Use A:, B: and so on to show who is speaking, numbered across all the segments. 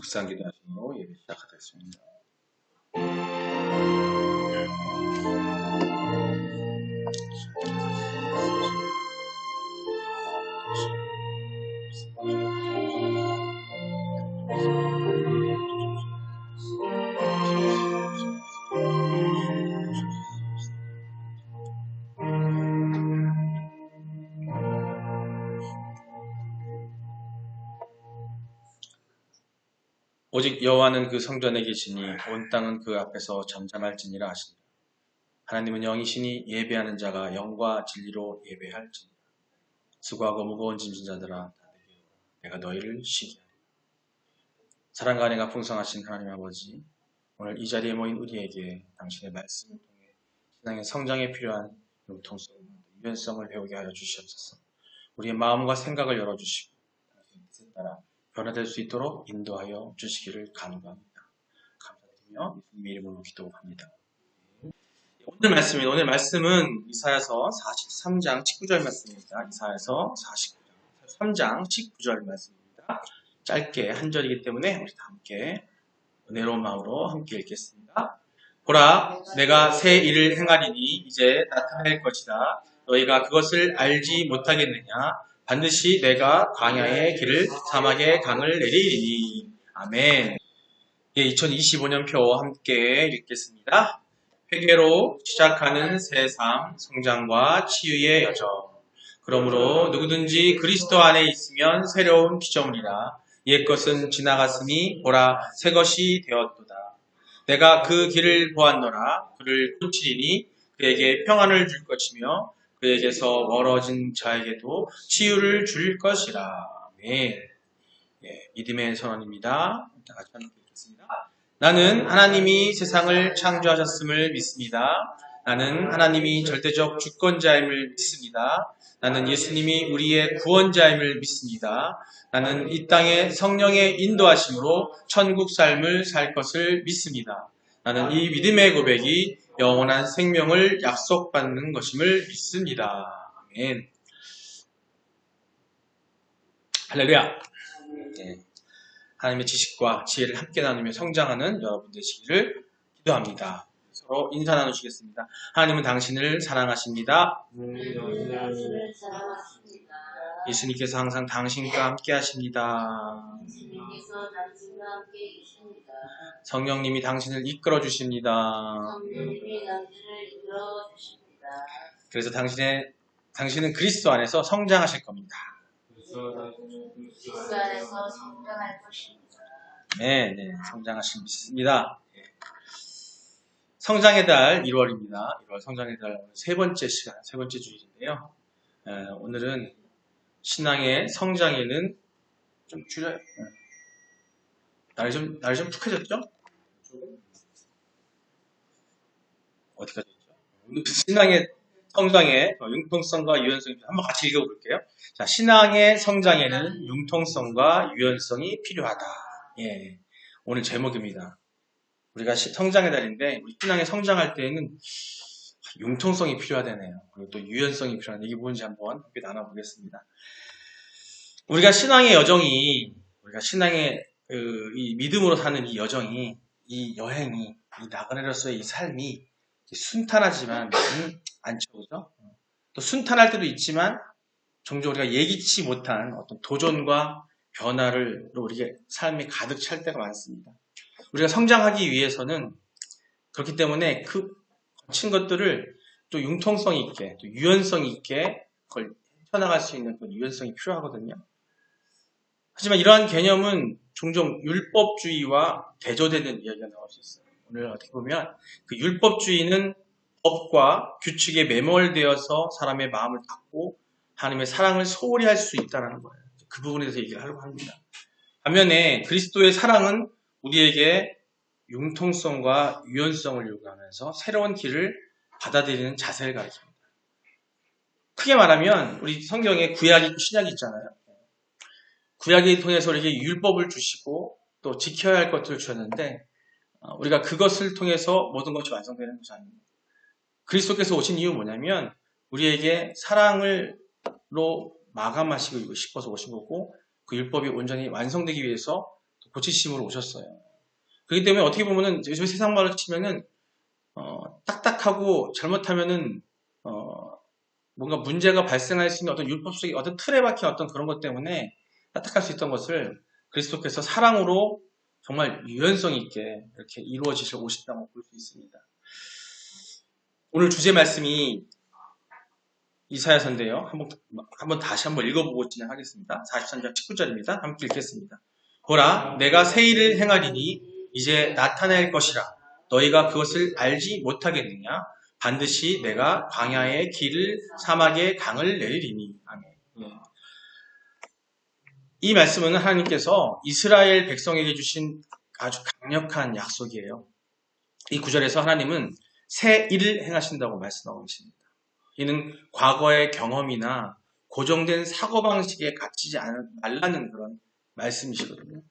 A: 묵상기도 하시고 예배 시작하겠습니다. 오직 여호와는 그 성전에 계시니 온 땅은 그 앞에서 잠잠할지니라 하시니라. 하나님은 영이시니 예배하는 자가 영과 진리로 예배할지니라. 수고하고 무거운 짐진 자들아 다 내게 오라. 내가 너희를 쉬게 하리라. 사랑과 은혜가 풍성하신 하나님 아버지, 오늘 이 자리에 모인 우리에게 당신의 말씀을 통해 신앙의 성장에 필요한 융통성, 유연성을 배우게 하여 주시옵소서. 우리의 마음과 생각을 열어주시고 당신의 뜻에 따라 변화될 수 있도록 인도하여 주시기를 간구합니다. 감사드리며 예수님의 이름으로 기도합니다. 오늘 말씀은 이사야서 43장 19절 말씀입니다. 이사야서 43장 19절 말씀입니다. 짧게 한 절이기 때문에 우리 다 함께 은혜로운 마음으로 함께 읽겠습니다. 보라, 내가 새 일을 행하리니 이제 나타날 것이다. 너희가 그것을 알지 못하겠느냐? 반드시 내가 광야의 길을 사막의 강을 내리리니. 아멘. 2025년표 함께 읽겠습니다. 회개로 시작하는 새 삶, 성장과 치유의 여정. 그러므로 누구든지 그리스도 안에 있으면 새로운 피조물이라. 옛것은 지나갔으니 보라 새 것이 되었도다. 내가 그 길을 보았노라. 그를 고치리니 그에게 평안을 줄 것이며 그에게서 멀어진 자에게도 치유를 줄 것이라. 아멘. 믿음의 선언입니다. 같이 함께 읽겠습니다. 나는 하나님이 세상을 창조하셨음을 믿습니다. 나는 하나님이 절대적 주권자임을 믿습니다. 나는 예수님이 우리의 구원자임을 믿습니다. 나는 이 땅에 성령의 인도하심으로 천국 삶을 살 것을 믿습니다. 나는 이 믿음의 고백이 영원한 생명을 약속받는 것임을 믿습니다. 아멘. 할렐루야. 하나님의 지식과 지혜를 함께 나누며 성장하는 여러분 되시기를 기도합니다. 서로 인사 나누시겠습니다. 하나님은 당신을 사랑하십니다. 예수님께서 항상 당신과 함께 하십니다. 성령님이 당신을 이끌어 주십니다. 그래서 당신은 그리스도 안에서 성장하실 겁니다.
B: 그리스도 안에서 성장할 것입니다.
A: 네, 성장하실 믿습니다. 성장의 달 1월입니다. 1월 성장의 달 세 번째 시간, 세 번째 주일인데요. 오늘은 신앙의 성장에는 좀 줄여요. 날이 좀 푹해졌죠? 어디까지 했죠? 오늘 신앙의 성장의 융통성과 유연성이 한번 같이 읽어볼게요. 자, 신앙의 성장에는 융통성과 유연성이 필요하다. 오늘 제목입니다. 우리가 성장의 달인데 우리 신앙에 성장할 때에는 융통성이 필요하다네요. 그리고 또 유연성이 필요하다. 이게 뭔지 한번 함께 나눠보겠습니다. 우리가 신앙의 여정이, 우리가 신앙의 이 믿음으로 사는 이 여정이, 이 여행이, 이 나그네로서의 이 삶이 순탄하지만 않죠, 그죠? 또 순탄할 때도 있지만 종종 우리가 예기치 못한 어떤 도전과 변화를 우리의 삶에 가득 찰 때가 많습니다. 우리가 성장하기 위해서는 그렇기 때문에 그 거친 것들을 또 융통성 있게, 또 유연성 있게 그걸 헤쳐나갈 수 있는 그 유연성이 필요하거든요. 하지만 이러한 개념은 종종 율법주의와 대조되는 이야기가 나올 수 있어요. 오늘 어떻게 보면 그 율법주의는 법과 규칙에 매몰되어서 사람의 마음을 닫고 하나님의 사랑을 소홀히 할 수 있다는 거예요. 그 부분에 대해서 얘기를 하려고 합니다. 반면에 그리스도의 사랑은 우리에게 융통성과 유연성을 요구하면서 새로운 길을 받아들이는 자세를 가르칩니다. 크게 말하면 우리 성경에 구약이 있고 신약이 있잖아요. 구약을 통해서 우리에게 율법을 주시고 또 지켜야 할 것들을 주셨는데 우리가 그것을 통해서 모든 것이 완성되는 것이 아닙니다. 그리스도께서 오신 이유는 뭐냐면 우리에게 사랑으로 마감하시고 싶어서 오신 거고 그 율법이 온전히 완성되기 위해서 고치심으로 오셨어요. 그렇기 때문에 어떻게 보면은 저희 세상 말로 치면은 딱딱하고 잘못하면은 뭔가 문제가 발생할 수 있는 어떤 율법적인 어떤 틀에 박힌 어떤 그런 것 때문에 딱딱할 수 있던 것을 그리스도께서 사랑으로 정말 유연성 있게 이렇게 이루어지실 오신다고 볼 수 있습니다. 오늘 주제 말씀이 이사야서인데요. 한번 다시 한번 읽어보고 진행하겠습니다. 43장 19절입니다. 함께 읽겠습니다. 보라, 내가 새 일을 행하리니 이제 나타낼 것이라. 너희가 그것을 알지 못하겠느냐? 반드시 내가 광야의 길을 사막의 강을 내리리니. 아멘. 이 말씀은 하나님께서 이스라엘 백성에게 주신 아주 강력한 약속이에요. 이 구절에서 하나님은 새 일을 행하신다고 말씀하고 계십니다. 이는 과거의 경험이나 고정된 사고방식에 갇히지 말라는 그런 말씀이시거든요.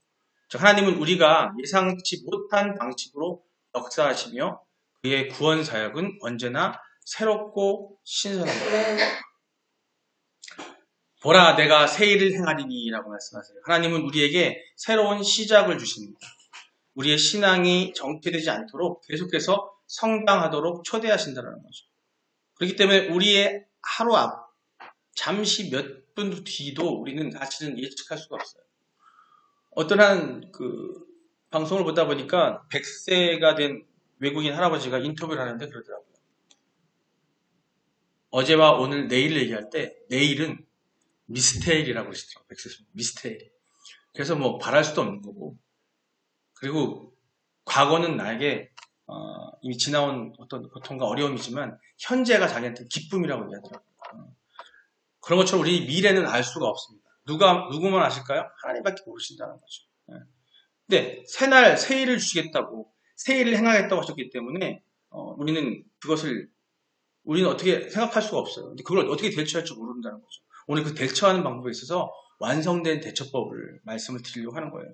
A: 하나님은 우리가 예상치 못한 방식으로 역사하시며 그의 구원 사역은 언제나 새롭고 신선합니다. 보라, 내가 새 일을 행하리니 라고 말씀하세요. 하나님은 우리에게 새로운 시작을 주십니다. 우리의 신앙이 정체되지 않도록 계속해서 성장하도록 초대하신다는 거죠. 그렇기 때문에 우리의 하루 앞, 잠시 몇 분 뒤도 우리는 사실은 예측할 수가 없어요. 어떤 한 방송을 보다 보니까 100세가 된 외국인 할아버지가 인터뷰를 하는데 그러더라고요. 어제와 오늘, 내일을 얘기할 때 내일은 미스테일이라고 그러시더라고요. 100세 미스테일. 그래서 뭐 바랄 수도 없는 거고. 그리고 과거는 나에게 이미 지나온 어떤 고통과 어려움이지만 현재가 자기한테 기쁨이라고 얘기하더라고요. 그런 것처럼 우리 미래는 알 수가 없습니다. 누구만 아실까요? 하나님밖에 모르신다는 거죠. 근데 새 일을 주시겠다고, 새 일을 행하겠다고 하셨기 때문에 우리는 어떻게 생각할 수가 없어요. 근데 그걸 어떻게 대처할 줄 모른다는 거죠. 오늘 그 대처하는 방법에 있어서 완성된 대처법을 말씀을 드리려고 하는 거예요.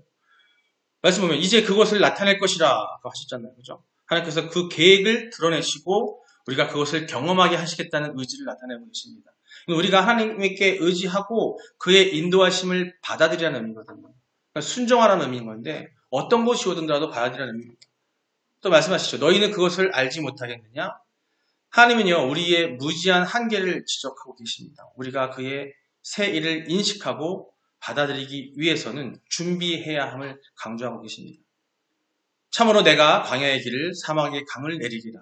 A: 말씀 보면 이제 그것을 나타낼 것이라고 하셨잖아요. 그죠? 하나님께서 그 계획을 드러내시고 우리가 그것을 경험하게 하시겠다는 의지를 나타내고 계십니다. 우리가 하나님께 의지하고 그의 인도하심을 받아들이라는 의미거든요. 그러니까 순종하라는 의미인 건데 어떤 것이 오든지라도 받아들이라는 의미입니다. 또 말씀하시죠. 너희는 그것을 알지 못하겠느냐? 하나님은요, 우리의 무지한 한계를 지적하고 계십니다. 우리가 그의 새 일을 인식하고 받아들이기 위해서는 준비해야 함을 강조하고 계십니다. 참으로 내가 광야의 길을 사막의 강을 내리리라.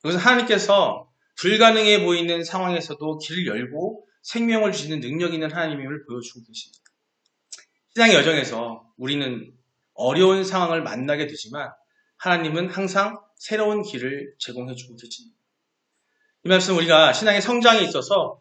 A: 그래서 하나님께서 불가능해 보이는 상황에서도 길을 열고 생명을 주시는 능력 있는 하나님임을 보여주고 계십니다. 신앙의 여정에서 우리는 어려운 상황을 만나게 되지만 하나님은 항상 새로운 길을 제공해 주고 계십니다. 이 말씀 우리가 신앙의 성장에 있어서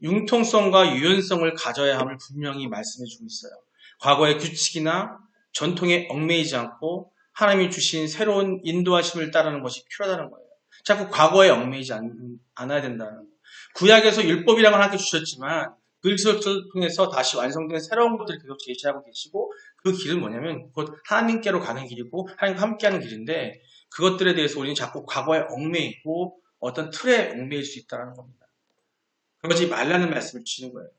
A: 융통성과 유연성을 가져야 함을 분명히 말씀해 주고 있어요. 과거의 규칙이나 전통에 얽매이지 않고 하나님이 주신 새로운 인도하심을 따르는 것이 필요하다는 거예요. 자꾸 과거에 얽매이지 않아야 된다는 거예요. 구약에서 율법이라고 하나님께 주셨지만 그 율법을 통해서 다시 완성된 새로운 것들을 계속 제시하고 계시고 그 길은 뭐냐면 곧 하나님께로 가는 길이고 하나님과 함께하는 길인데 그것들에 대해서 우리는 자꾸 과거에 얽매이고 어떤 틀에 얽매일 수 있다는 겁니다. 그러지 말라는 말씀을 주시는 거예요.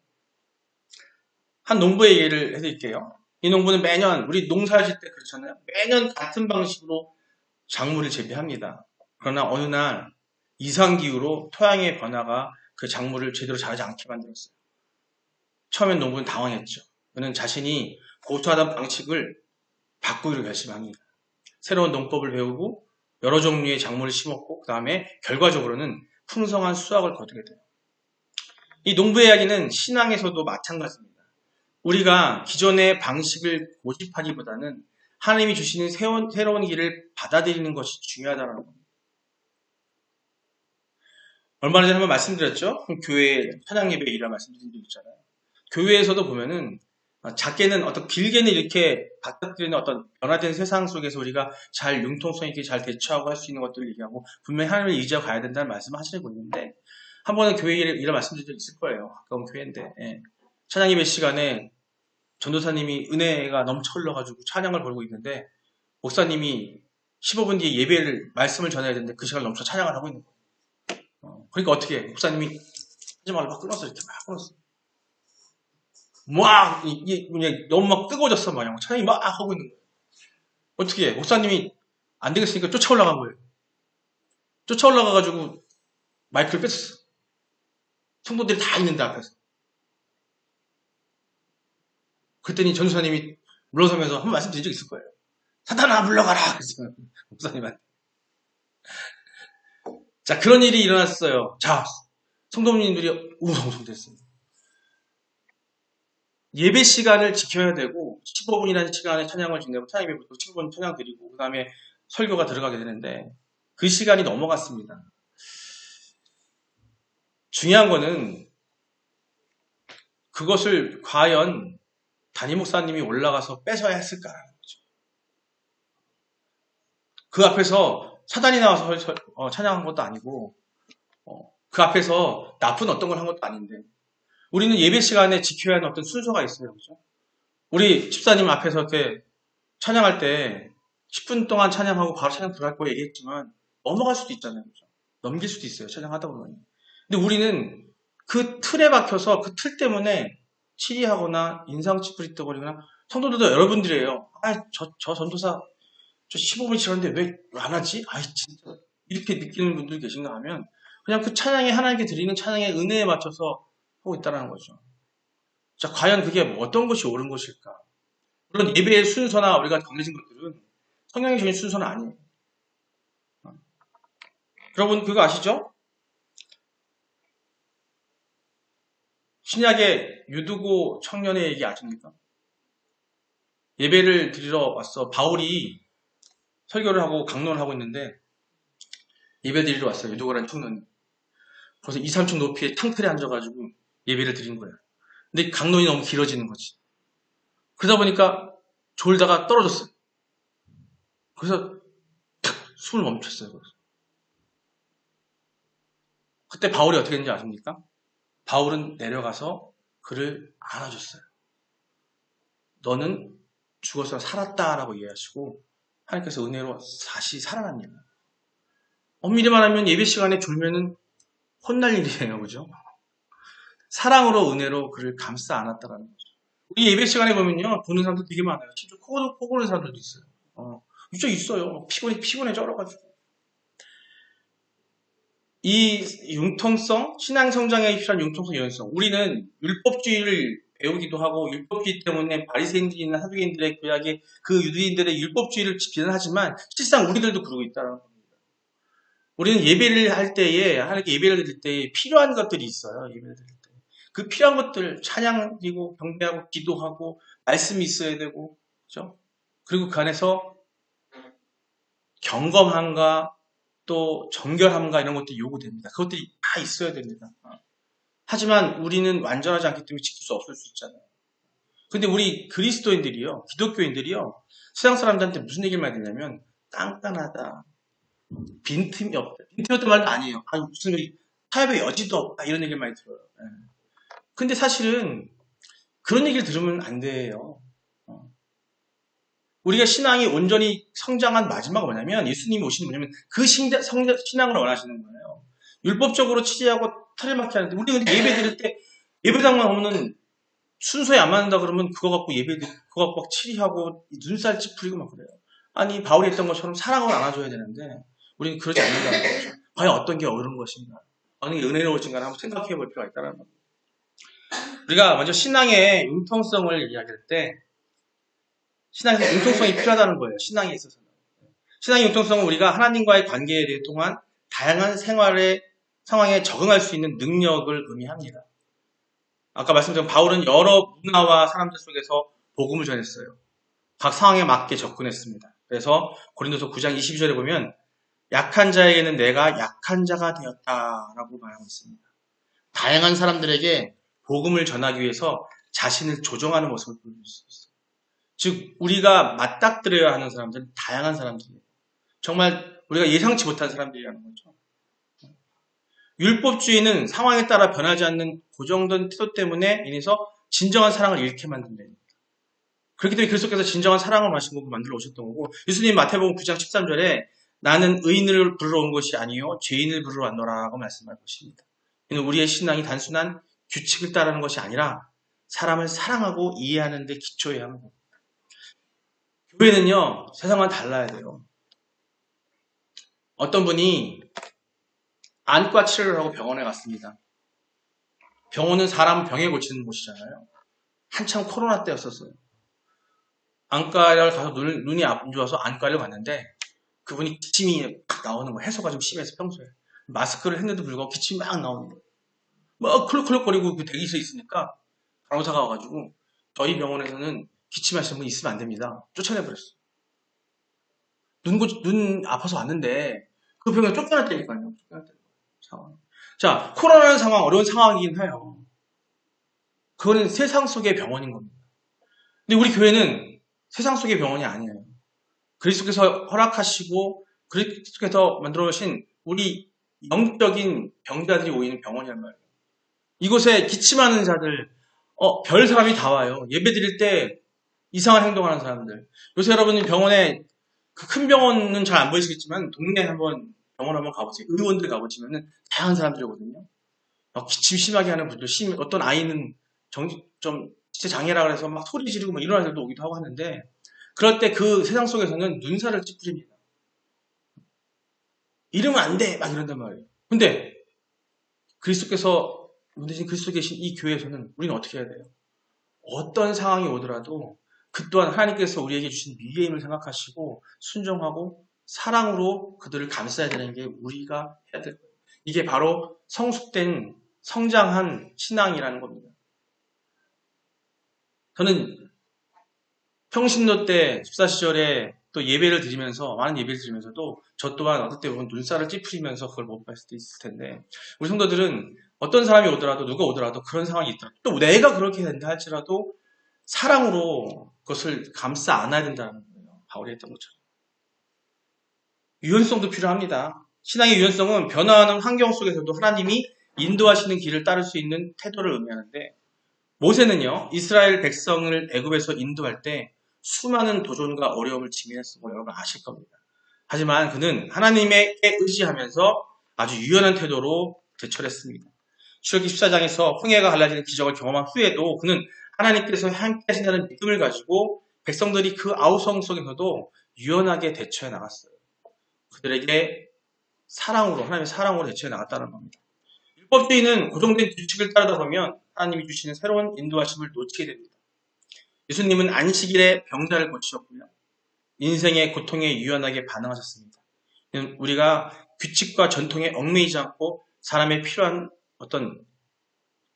A: 한 농부의 예를 해드릴게요. 이 농부는 매년 우리 농사하실 때 그렇잖아요. 매년 같은 방식으로 작물을 재배합니다. 그러나 어느 날 이상기후로 토양의 변화가 그 작물을 제대로 자라지 않게 만들었어요. 처음엔 농부는 당황했죠. 그는 자신이 고수하던 방식을 바꾸기로 결심합니다. 새로운 농법을 배우고 여러 종류의 작물을 심었고 그 다음에 결과적으로는 풍성한 수확을 거두게 돼요. 이 농부의 이야기는 신앙에서도 마찬가지입니다. 우리가 기존의 방식을 고집하기보다는 하나님이 주시는 새로운 길을 받아들이는 것이 중요하다는 겁니다. 얼마 전에 한번 말씀드렸죠? 교회 찬양 예배 일화 말씀드린 적 있잖아요. 교회에서도 보면은 작게는 길게는 이렇게 받아들이는 어떤 변화된 세상 속에서 우리가 잘 융통성 있게 잘 대처하고 할 수 있는 것들을 얘기하고 분명히 하나님을 의지하고 가야 된다는 말씀을 하시고 있는데 한 번은 교회 이런 말씀드린 적 있을 거예요. 가까운 교회인데 찬양 예배 시간에 전도사님이 은혜가 넘쳐 흘러가지고 찬양을 벌고 있는데 목사님이 15분 뒤에 말씀을 전해야 되는데 그 시간을 넘쳐 찬양을 하고 있는 거예요. 그러니까 어떻게 해? 목사님이 하지 말라고 막 끊었어. 이렇게 막 끊었어. 막 이게 그냥 너무 막 뜨거워졌어 막 찬양이 막 하고 있는 거예요. 어떻게 해? 목사님이 안 되겠으니까 쫓아 올라간 거예요. 쫓아 올라가가지고 마이크를 뺐었어. 성도들이 다 있는데 앞에서. 그랬더니 전도사님이 물러서면서 한 말씀 드린 적 있을 거예요. 사탄아 물러가라. 그래서 목사님한테. 자, 그런 일이 일어났어요. 자, 성도님들이 우성성됐어요. 예배 시간을 지켜야 되고 15분이라는 시간에 찬양을 지내고 찬양 예배부터 15분 찬양 드리고 그 다음에 설교가 들어가게 되는데 그 시간이 넘어갔습니다. 중요한 거는 그것을 과연 담임 목사님이 올라가서 뺏어야 했을까라는 거죠. 그 앞에서 사단이 나와서 찬양한 것도 아니고 그 앞에서 나쁜 어떤 걸 한 것도 아닌데 우리는 예배 시간에 지켜야 하는 어떤 순서가 있어요. 그죠? 우리 집사님 앞에서 이렇게 찬양할 때 10분 동안 찬양하고 바로 찬양 들어갈 거 얘기했지만 넘어갈 수도 있잖아요. 그죠? 넘길 수도 있어요. 찬양하다 보면. 근데 우리는 그 틀에 박혀서 그 틀 때문에 치리하거나 인상 찌푸리떠거리거나 성도들도 여러분들이에요. 저 전도사 저 15분 지났는데 왜 안 하지? 아이 진짜 이렇게 느끼는 분들이 계신가 하면 그냥 그 찬양에 하나님께 드리는 찬양의 은혜에 맞춰서 하고 있다는 거죠. 자, 과연 그게 어떤 것이 옳은 것일까? 물론 예배의 순서나 우리가 정해진 것들은 성경이 정해진 순서는 아니에요. 여러분 그거 아시죠? 신약의 유두고 청년의 얘기 아십니까? 예배를 드리러 왔어. 바울이 설교를 하고 강론을 하고 있는데 예배 드리러 왔어요. 유두고라는 청년이. 그래서 2, 3층 높이의 탕틀에 앉아가지고 예배를 드린 거야. 근데 강론이 너무 길어지는 거지. 그러다 보니까 졸다가 떨어졌어요. 그래서 숨을 멈췄어요. 그때 바울이 어떻게 했는지 아십니까? 바울은 내려가서 그를 안아줬어요. 너는 죽어서 살았다라고 이해하시고 하나님께서 은혜로 다시 살아났냐. 엄밀히 말하면 예배 시간에 졸면은 혼날 일이에요. 그죠? 사랑으로 은혜로 그를 감싸 안았다라는 거죠. 우리 예배 시간에 보면요. 보는 사람도 되게 많아요. 진짜 코 고는 사람들도 있어요. 진짜 있어요. 피곤해 쩔어가지고. 이 융통성, 신앙 성장에 필요한 융통성, 유연성. 우리는 율법주의를 배우기도 하고 율법주의 때문에 바리새인들이나 사두개인들의 구약의 그 유대인들의 율법주의를 비난하지만 실상 우리들도 그러고 있다는 겁니다. 우리는 예배를 할 때에 하나님께 예배를 드릴 때에 필요한 것들이 있어요. 예배를 드릴 때. 그 필요한 것들 찬양 드리고 경배하고 기도하고 말씀이 있어야 되고 그렇죠? 그리고 그 안에서 경건함과 또 정결함과 이런 것들이 요구됩니다. 그것들이 다 있어야 됩니다. 하지만 우리는 완전하지 않기 때문에 지킬 수 없을 수 있잖아요. 근데 우리 그리스도인들이요, 기독교인들이요, 세상 사람들한테 무슨 얘기를 많이 듣냐면 깐깐하다, 빈틈이 없다. 빈틈이 없단 말도 아니에요. 무슨 타협의 여지도 없다 이런 얘기를 많이 들어요. 근데 사실은 그런 얘기를 들으면 안 돼요. 우리가 신앙이 온전히 성장한 마지막은 뭐냐면 예수님이 오시는 뭐냐면 그 신앙을 원하시는 거예요. 율법적으로 치리하고 틀을 막게 하는데 우리 근데 예배 드릴 때 예배당만 오면 순서에 안 맞는다 그러면 그거 갖고 그거 갖고 막 치리하고 눈살 찌푸리고 막 그래요. 아니 바울이 했던 것처럼 사랑으로 안아줘야 되는데 우리는 그러지 않는다는 거죠. 과연 어떤 게 옳은 것인가, 어느 게 은혜로울진가를 한번 생각해 볼 필요가 있다는 겁니다. 우리가 먼저 신앙의 융통성을 이야기할 때 신앙에서 융통성이 필요하다는 거예요. 신앙에 있어서는. 신앙의 융통성은 우리가 하나님과의 관계에 대해 통한 다양한 생활의 상황에 적응할 수 있는 능력을 의미합니다. 아까 말씀드린 바울은 여러 문화와 사람들 속에서 복음을 전했어요. 각 상황에 맞게 접근했습니다. 그래서 고린도서 9장 22절에 보면 약한 자에게는 내가 약한 자가 되었다라고 말하고 있습니다. 다양한 사람들에게 복음을 전하기 위해서 자신을 조정하는 모습을 보여줄 수 있어요. 즉 우리가 맞닥뜨려야 하는 사람들은 다양한 사람들이에요. 정말 우리가 예상치 못한 사람들이라는 거죠. 율법주의는 상황에 따라 변하지 않는 고정된 태도 때문에 인해서 진정한 사랑을 잃게 만든답니다. 그렇기 때문에 그리스도께서 진정한 사랑을 마신 것을 만들어 오셨던 거고 예수님 마태복음 9장 13절에 나는 의인을 부르러 온 것이 아니요 죄인을 부르러 왔노라고 말씀할 것입니다. 이는 우리의 신앙이 단순한 규칙을 따르는 것이 아니라 사람을 사랑하고 이해하는 데 기초해야 합니다. 교회는요, 세상과는 달라야 돼요. 어떤 분이 안과 치료를 하고 병원에 갔습니다. 병원은 사람 병에 고치는 곳이잖아요. 한참 코로나 때였었어요. 안과를 가서 눈이 안 좋아서 안과를 갔는데 그분이 기침이 막 나오는 거예요. 해소가 좀 심해서 평소에. 마스크를 했는데도 불구하고 기침이 막 나오는 거예요. 막 콜록콜록거리고 그 대기실에 있으니까 간호사가 와가지고 저희 병원에서는 기침하시는 분 있으면 안 됩니다. 쫓아내버렸어요. 눈 아파서 왔는데 그 병원에 쫓겨났다니까요. 상황. 자, 코로나라는 상황 어려운 상황이긴 해요. 그거는 세상 속의 병원인 겁니다. 근데 우리 교회는 세상 속의 병원이 아니에요. 그리스도께서 허락하시고 그리스도께서 만들어 오신 우리 영적인 병자들이 모이는 병원이란 말이에요. 이곳에 기침하는 자들, 별 사람이 다 와요. 예배 드릴 때 이상한 행동하는 사람들. 요새 여러분이 병원에 그 큰 병원은 잘 안 보이시겠지만 동네 한번 병원 한번 가보세요. 의원들 가보시면은 다양한 사람들이 오거든요. 기침 심하게 하는 분들, 어떤 아이는 좀 진짜 장애라 그래서 막 소리 지르고 막 일어나는 애들도 오기도 하고 하는데 그럴 때 그 세상 속에서는 눈살을 찌푸립니다. 이러면 안 돼! 막 이런단 말이에요. 근데 그리스도께서 문대신 그리스도 계신 이 교회에서는 우리는 어떻게 해야 돼요? 어떤 상황이 오더라도 그 또한 하나님께서 우리에게 주신 미래임을 생각하시고 순종하고 사랑으로 그들을 감싸야 되는 게 우리가 해야 될 거예요. 이게 바로 성숙된 성장한 신앙이라는 겁니다. 저는 평신도 때 집사 시절에 또 예배를 드리면서 많은 예배를 드리면서도 저 또한 어떨 때 보면 눈살을 찌푸리면서 그걸 못 봤을 때 있을 텐데 우리 성도들은 어떤 사람이 오더라도 누가 오더라도 그런 상황이 있다. 또 내가 그렇게 된다 할지라도 사랑으로 그것을 감싸 안아야 된다는 거예요. 바울이 했던 것처럼. 유연성도 필요합니다. 신앙의 유연성은 변화하는 환경 속에서도 하나님이 인도하시는 길을 따를 수 있는 태도를 의미하는데 모세는요. 이스라엘 백성을 애굽에서 인도할 때 수많은 도전과 어려움을 직면했을 거 여러분 아실 겁니다. 하지만 그는 하나님에게 의지하면서 아주 유연한 태도로 대처를 했습니다. 출애굽기 14장에서 홍해가 갈라지는 기적을 경험한 후에도 그는 하나님께서 함께 하신다는 믿음을 가지고 백성들이 그 아우성 속에서도 유연하게 대처해 나갔어요. 그들에게 사랑으로, 하나님의 사랑으로 대처해 나갔다는 겁니다. 율법주의는 고정된 규칙을 따르다 보면 하나님이 주시는 새로운 인도하심을 놓치게 됩니다. 예수님은 안식일에 병자를 고치셨고요. 인생의 고통에 유연하게 반응하셨습니다. 우리가 규칙과 전통에 얽매이지 않고 사람의 필요한 어떤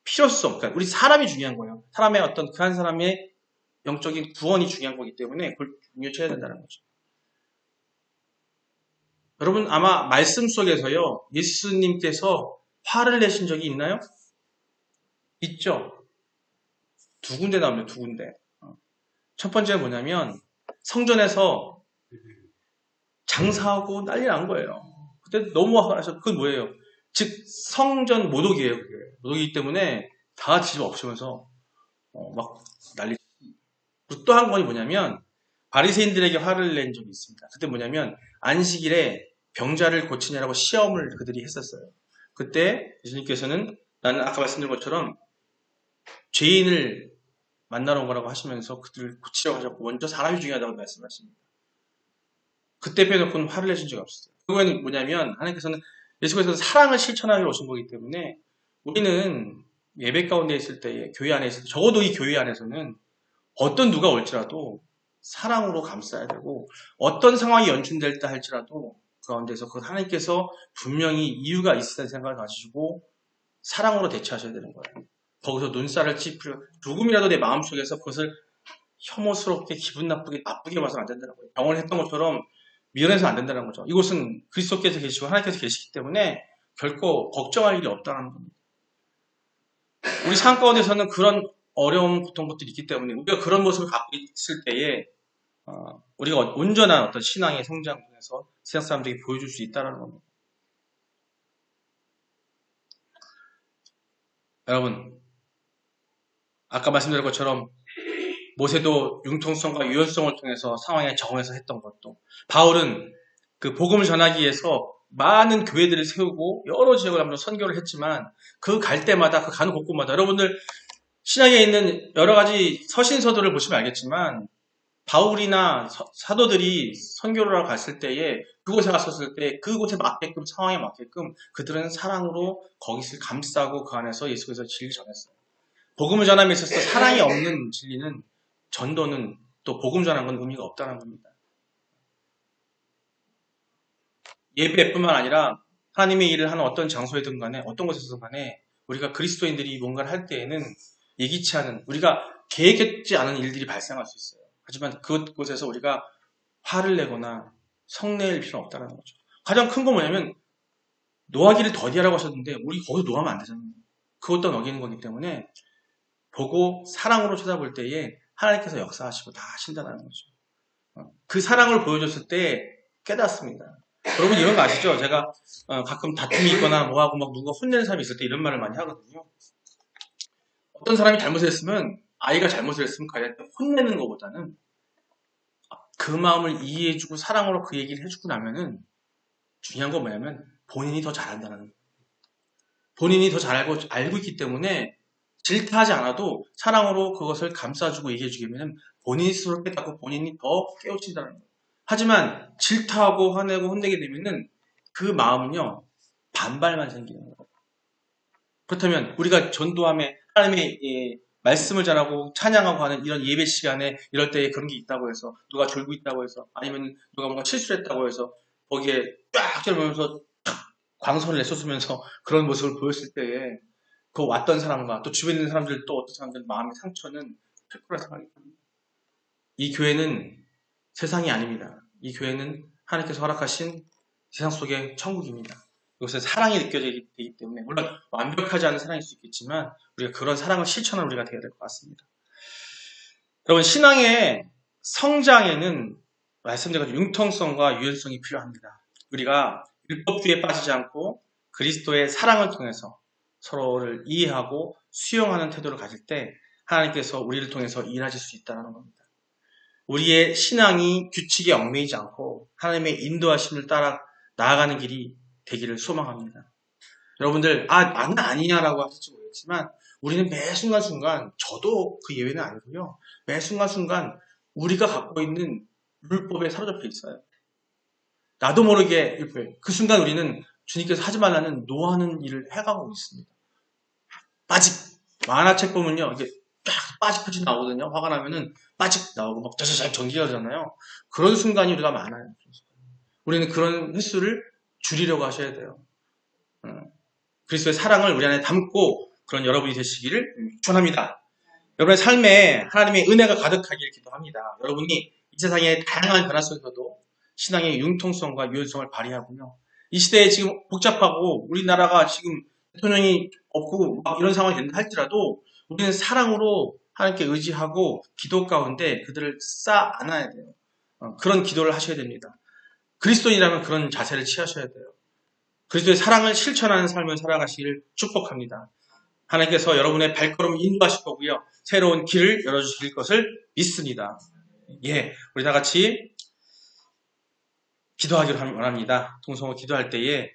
A: 필요성, 그러니까 우리 사람이 중요한 거예요. 사람의 어떤 그 한 사람의 영적인 구원이 중요한 거기 때문에 그걸 중요시해야 된다는 거죠. 여러분 아마 말씀 속에서요. 예수님께서 화를 내신 적이 있나요? 있죠. 두 군데 나옵니다. 두 군데. 첫 번째가 뭐냐면 성전에서 장사하고 난리 난 거예요. 그때 너무 화가 나서 그건 뭐예요? 즉 성전 모독이에요. 그게. 모독이기 때문에 다 같이 집 없으면서 막 난리. 그리고 또 한 건이 뭐냐면 바리새인들에게 화를 낸 적이 있습니다. 그때 뭐냐면 안식일에 병자를 고치냐라고 시험을 그들이 했었어요. 그때 예수님께서는 나는 아까 말씀드린 것처럼 죄인을 만나러 온 거라고 하시면서 그들을 고치려고 하셨고 먼저 사람이 중요하다고 말씀하십니다. 그때 빼놓고는 화를 내신 적이 없었어요. 그건 뭐냐면 하나님께서는 예수께서 사랑을 실천하러 오신 거기 때문에 우리는 예배 가운데 있을 때 교회 안에 있을 때 적어도 이 교회 안에서는 어떤 누가 올지라도 사랑으로 감싸야 되고 어떤 상황이 연출될 때 할지라도 그 가운데서 그 하나님께서 분명히 이유가 있다는 생각을 가지고 사랑으로 대처하셔야 되는 거예요. 거기서 눈살을 찌푸려 조금이라도 내 마음속에서 그것을 혐오스럽게 기분 나쁘게 봐서는 안 된다는 거예요. 병원을 했던 것처럼 미련해서 안 된다는 거죠. 이곳은 그리스도께서 계시고 하나님께서 계시기 때문에 결코 걱정할 일이 없다는 겁니다. 우리 삶 가운데서는 그런 어려움, 고통 것들이 있기 때문에 우리가 그런 모습을 갖고 있을 때에 우리가 온전한 어떤 신앙의 성장 중에서 세상 사람들에게 보여줄 수 있다는 겁니다. 여러분, 아까 말씀드린 것처럼 모세도 융통성과 유연성을 통해서 상황에 적응해서 했던 것도 바울은 그 복음을 전하기 위해서 많은 교회들을 세우고 여러 지역을 한번 선교를 했지만 그 갈 때마다 그 가는 곳곳마다 여러분들 신약에 있는 여러 가지 서신서들을 보시면 알겠지만 바울이나 사도들이 선교를 하러 갔을 때에 그곳에 갔었을 때 그곳에 맞게끔 상황에 맞게끔 그들은 사랑으로 거기를 감싸고 그 안에서 예수께서 진리를 전했어요. 복음을 전함에 있어서 사랑이 없는 진리는 전도는 또 복음 전하는 건 의미가 없다는 겁니다. 예배뿐만 아니라 하나님의 일을 하는 어떤 장소에든 간에 어떤 곳에서든 간에 우리가 그리스도인들이 뭔가를 할 때에는 예기치 않은 우리가 계획했지 않은 일들이 발생할 수 있어요. 하지만 그곳에서 우리가 화를 내거나 성낼 필요는 없다는 거죠. 가장 큰 건 뭐냐면 노하기를 더디하라고 하셨는데 우리 거기서 노하면 안 되잖아요. 그것도 어기는 거기 때문에 보고 사랑으로 쳐다볼 때에 하나님께서 역사하시고 다 하신다는 거죠. 그 사랑을 보여줬을 때 깨닫습니다. 여러분 이런 거 아시죠? 제가 가끔 다툼이 있거나 뭐하고 막 누가 혼내는 사람이 있을 때 이런 말을 많이 하거든요. 어떤 사람이 잘못을 했으면 아이가 잘못을 했으면 그 아이한테 혼내는 것보다는 그 마음을 이해해주고 사랑으로 그 얘기를 해주고 나면은 중요한 건 뭐냐면 본인이 더 잘한다는 거예요. 본인이 더 잘 알고 있기 때문에 질타하지 않아도 사랑으로 그것을 감싸주고 얘기해주기면 본인이 스스로 깨닫고 본인이 더 깨우친다는 거예요. 하지만 질타하고 화내고 혼내게 되면은 그 마음은요 반발만 생기는 거예요. 그렇다면 우리가 전도함에 하나님의 말씀을 전하고 찬양하고 하는 이런 예배 시간에 이럴 때에 그런 게 있다고 해서 누가 졸고 있다고 해서 아니면 누가 뭔가 실수를 했다고 해서 거기에 쫙 쩔면서 광선을 내쏟으면서 그런 모습을 보였을 때에 그 왔던 사람과 또 주변에 있는 사람들 또 어떤 사람들 마음의 상처는 클 거라 생각이 듭니다. 이 교회는 세상이 아닙니다. 이 교회는 하나님께서 허락하신 세상 속의 천국입니다. 이것에 사랑이 느껴지기 때문에 물론 완벽하지 않은 사랑일 수 있겠지만 우리가 그런 사랑을 실천하는 우리가 되어야 될 것 같습니다. 여러분 신앙의 성장에는 말씀드린 것처럼 융통성과 유연성이 필요합니다. 우리가 율법주의에 빠지지 않고 그리스도의 사랑을 통해서 서로를 이해하고 수용하는 태도를 가질 때 하나님께서 우리를 통해서 일하실 수 있다는 겁니다. 우리의 신앙이 규칙에 얽매이지 않고 하나님의 인도하심을 따라 나아가는 길이 되기를 소망합니다. 여러분들 나는 아니냐라고 하실지 모르겠지만 우리는 매 순간순간 저도 그 예외는 아니고요. 매 순간순간 우리가 갖고 있는 율법에 사로잡혀 있어요. 나도 모르게 그 순간 우리는 주님께서 하지 말라는 노하는 일을 해가고 있습니다. 빠직 만화책 보면요 이게 쫙 빠직빠직 나오거든요. 화가 나면은 빠직 나오고 막 자자자 전기가 되잖아요. 그런 순간이 우리가 많아요. 우리는 그런 횟수를 줄이려고 하셔야 돼요. 그리스도의 사랑을 우리 안에 담고 그런 여러분이 되시기를 축원합니다. 여러분의 삶에 하나님의 은혜가 가득하기를 기도합니다. 여러분이 이 세상의 다양한 변화 속에서도 신앙의 융통성과 유연성을 발휘하고요. 이 시대에 지금 복잡하고 우리나라가 지금 대통령이 없고 막 이런 상황이 된다 할지라도 우리는 사랑으로 하나님께 의지하고 기도 가운데 그들을 쌓아 안아야 돼요. 그런 기도를 하셔야 됩니다. 그리스도인이라면 그런 자세를 취하셔야 돼요. 그리스도의 사랑을 실천하는 삶을 살아가시기를 축복합니다. 하나님께서 여러분의 발걸음을 인도하실 거고요. 새로운 길을 열어주실 것을 믿습니다. 우리 다 같이 기도하기를 원합니다. 통성으로 기도할 때에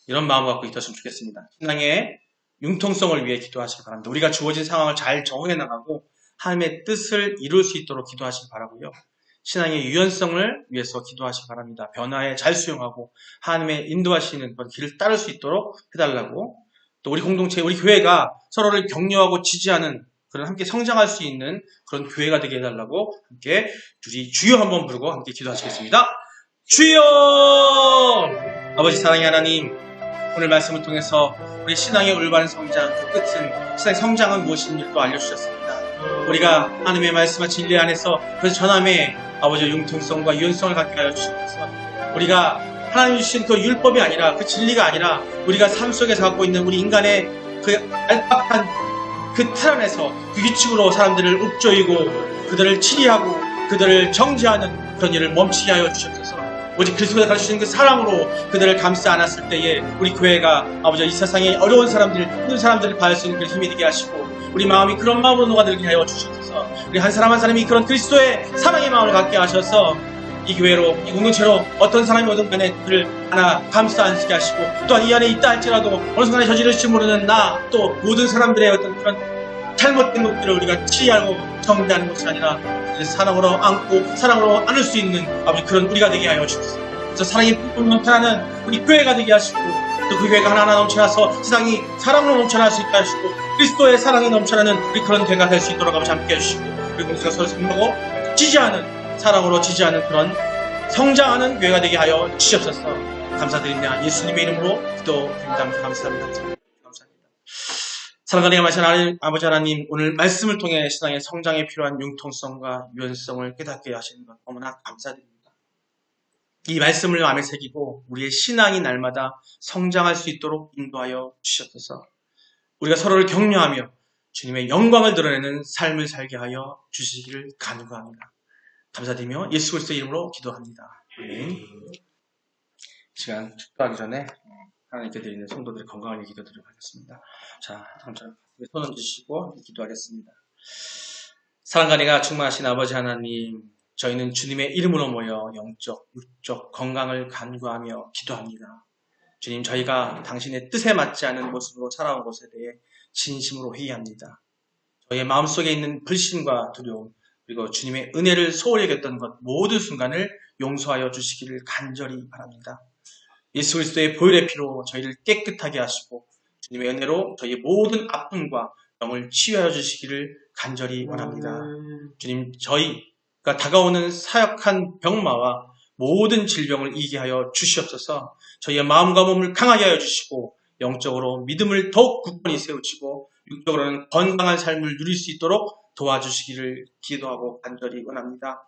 A: 이런 마음을 갖고 있었으면 좋겠습니다. 신앙의 융통성을 위해 기도하시기 바랍니다. 우리가 주어진 상황을 잘 적응해 나가고 하나님의 뜻을 이룰 수 있도록 기도하시기 바라고요. 신앙의 유연성을 위해서 기도하시기 바랍니다. 변화에 잘 수용하고 하나님의 인도하시는 그런 길을 따를 수 있도록 해달라고 또 우리 공동체, 우리 교회가 서로를 격려하고 지지하는 그런 함께 성장할 수 있는 그런 교회가 되게 해달라고 함께 우리 주여 한번 부르고 함께 기도하시겠습니다. 주여! 아버지 사랑의 하나님, 오늘 말씀을 통해서 우리 신앙의 올바른 성장, 그 끝은 신앙의 성장은 무엇인지 또 알려주셨습니다. 우리가 하나님의 말씀과 진리 안에서 그래서 전함에 아버지의 융통성과 유연성을 갖게 하여 주시옵소서. 우리가 하나님 주신 그 율법이 아니라 그 진리가 아니라 우리가 삶 속에서 갖고 있는 우리 인간의 그 알박한 그 틀 안에서 그 규칙으로 사람들을 읊조이고 그들을 치리하고 그들을 정죄하는 그런 일을 멈추게 하여 주시옵소서. 오직 그리스도가 가르치신 그 사랑으로 그들을 감싸 안았을 때에 우리 교회가 아버지 이 세상에 어려운 사람들, 힘든 사람들을 봐야 수 있는 그 힘이 되게 하시고 우리 마음이 그런 마음으로 녹아들게 하여 주시옵소서. 우리 한 사람 한 사람이 그런 그리스도의 사랑의 마음을 갖게 하셔서 이 교회로, 이 공동체로 어떤 사람이 오든 간에 그들을 하나 감싸 안게 하시고 또한 이 안에 있다 할지라도 어느 순간에 저지를지 모르는 나 또 모든 사람들의 어떤 그런 잘못된 것들을 우리가 치유하고 정죄하는 것이 아니라 사랑으로 안고 사랑으로 안을 수 있는 아버지 그런 우리가 되게 하여 주옵소서. 그래서 사랑이 뿜뿜 넘쳐나는 우리 교회가 되게 하시고 또 그 교회가 하나하나 넘쳐나서 세상이 사랑으로 넘쳐날 수 있게 하시고 그리스도의 사랑이 넘쳐나는 우리 그런 교회가 될 수 있도록 아버지 함께 해주시고 그리고 우리가 서로 섬기고 지지하는 사랑으로 지지하는 그런 성장하는 교회가 되게 하여 주시옵소서. 감사드립니다. 예수님의 이름으로 기도드립니다. 감사합니다. 감사합니다. 사랑하는 하나님, 아버지 하나님, 오늘 말씀을 통해 신앙의 성장에 필요한 융통성과 유연성을 깨닫게 하시는 것 너무나 감사드립니다. 이 말씀을 마음에 새기고 우리의 신앙이 날마다 성장할 수 있도록 인도하여 주시옵소서. 우리가 서로를 격려하며 주님의 영광을 드러내는 삶을 살게 하여 주시기를 간구합니다. 감사드리며 예수 그리스도의 이름으로 기도합니다. 아멘. 시간 축도하기 전에 하나님께 드리는 성도들의 건강을 위해 기도드리도록 하겠습니다. 자, 손 얹으시고 기도하겠습니다. 사랑과 은혜가 충만하신 아버지 하나님, 저희는 주님의 이름으로 모여 영적, 육적 건강을 간구하며 기도합니다. 주님, 저희가 당신의 뜻에 맞지 않은 모습으로 살아온 것에 대해 진심으로 회의합니다. 저희의 마음속에 있는 불신과 두려움, 그리고 주님의 은혜를 소홀히 여겼던 것 모든 순간을 용서하여 주시기를 간절히 바랍니다. 예수 그리스도의 보혈의 피로 저희를 깨끗하게 하시고 주님의 은혜로 저희의 모든 아픔과 병을 치유하여 주시기를 간절히 원합니다. 주님, 저희가 다가오는 사역한 병마와 모든 질병을 이기게 하여 주시옵소서. 저희의 마음과 몸을 강하게 하여 주시고 영적으로 믿음을 더욱 굳건히 세우시고 육적으로는 건강한 삶을 누릴 수 있도록 도와주시기를 기도하고 간절히 원합니다.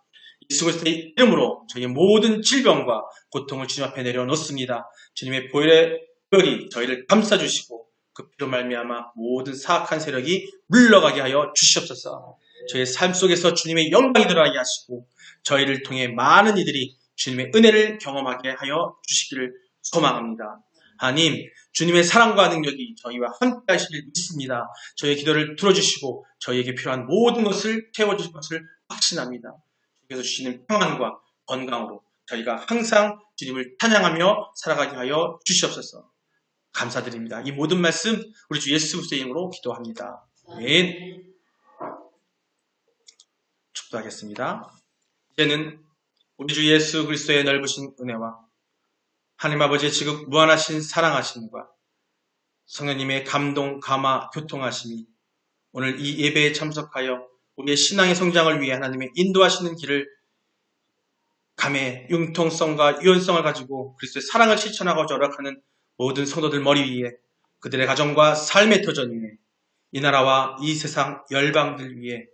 A: 예수 그리스도의 이름으로 저희의 모든 질병과 고통을 주님 앞에 내려놓습니다. 주님의 보혈의 혈이 저희를 감싸주시고 그 피로 말미암아 모든 사악한 세력이 물러가게 하여 주시옵소서. 저희의 삶 속에서 주님의 영광이 드러나게 하시고 저희를 통해 많은 이들이 주님의 은혜를 경험하게 하여 주시기를 소망합니다. 하나님, 주님의 사랑과 능력이 저희와 함께 하시길 믿습니다. 저희의 기도를 들어주시고 저희에게 필요한 모든 것을 채워주실 것을 확신합니다. 주께서 주시는 평안과 건강으로 저희가 항상 주님을 찬양하며 살아가게 하여 주시옵소서. 감사드립니다. 이 모든 말씀 우리 주 예수 그리스도의 이름으로 기도합니다. 아멘. 축도하겠습니다. 이제는 우리 주 예수 그리스도의 넓으신 은혜와 하나님 아버지의 지극 무한하신 사랑하심과 성령님의 감동, 감화, 교통하심이 오늘 이 예배에 참석하여 우리의 신앙의 성장을 위해 하나님의 인도하시는 길을 감해 융통성과 유연성을 가지고 그리스도의 사랑을 실천하고 저력하는 모든 성도들 머리 위에 그들의 가정과 삶의 터전 위에 이 나라와 이 세상 열방들 위에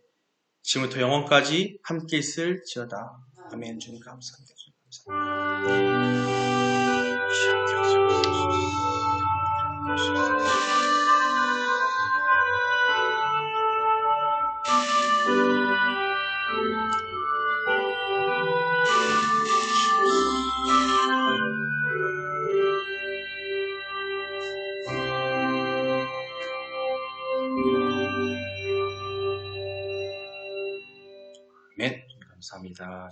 A: 지금부터 영원까지 함께 있을지어다. 아멘. 주님 감사합니다. 주님 감사합니다. 아멘. 감사합니다.